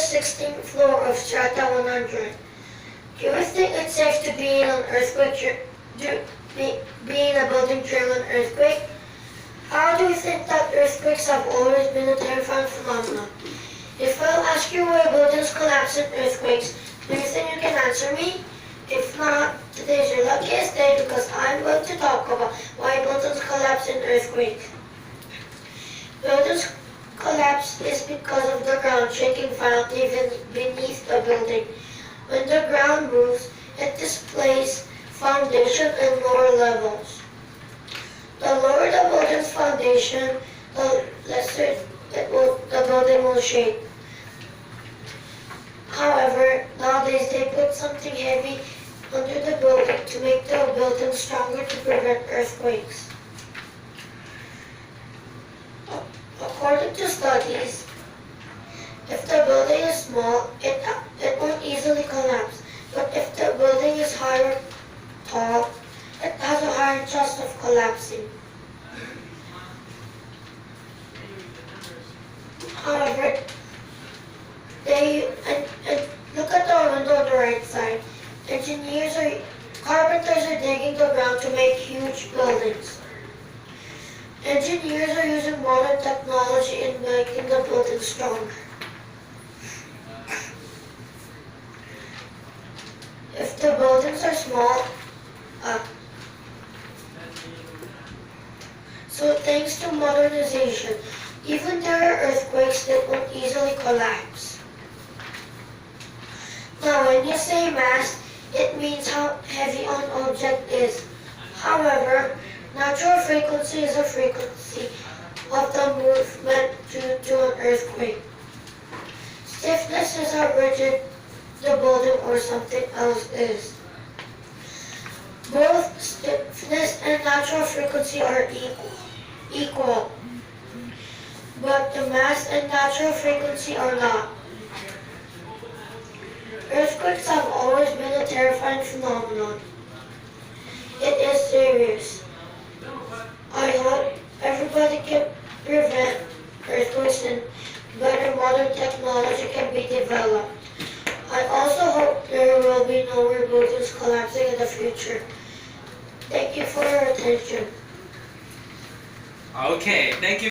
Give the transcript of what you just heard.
16th floor of Strata 100. Do you think it's safe to be in an earthquake, be in a building during an earthquake? How do you think that earthquakes have always been a terrifying phenomenon? If I'll ask you why buildings collapse in earthquakes, do you think you can answer me? If not, today's your luckiest day because I'm going to talk about why buildings collapse in earthquakes. Buildings collapse is because of the ground shaking violently beneath the building. When the ground moves, it displaces foundation and lower levels. The lower the building's foundation, the lesser the building will shake. However, nowadays they put something heavy under the building to make the building stronger to prevent earthquakes. According to studies, if the building is small, it won't easily collapse. But if the building is high or tall, it has a higher chance of collapsing. However, look at the window on the right side. Carpenters are digging the ground to make huge buildings. Engineers are using modern technology in making the building stronger. If the buildings are small, so thanks to modernization, even there are earthquakes that won't easily collapse. Now when you say mass, it means how heavy an object is. However, natural frequency is a frequency of the movement due to an earthquake. Stiffness is how rigid the building or something else is. Both stiffness and natural frequency are equal, but the mass and natural frequency are not. Earthquakes have always been a terrifying phenomenon. It is serious. I hope everybody can prevent earthquakes and better modern technology can be developed. I also hope there will be no more buildings collapsing in the future. Thank you for your attention. Okay, thank you.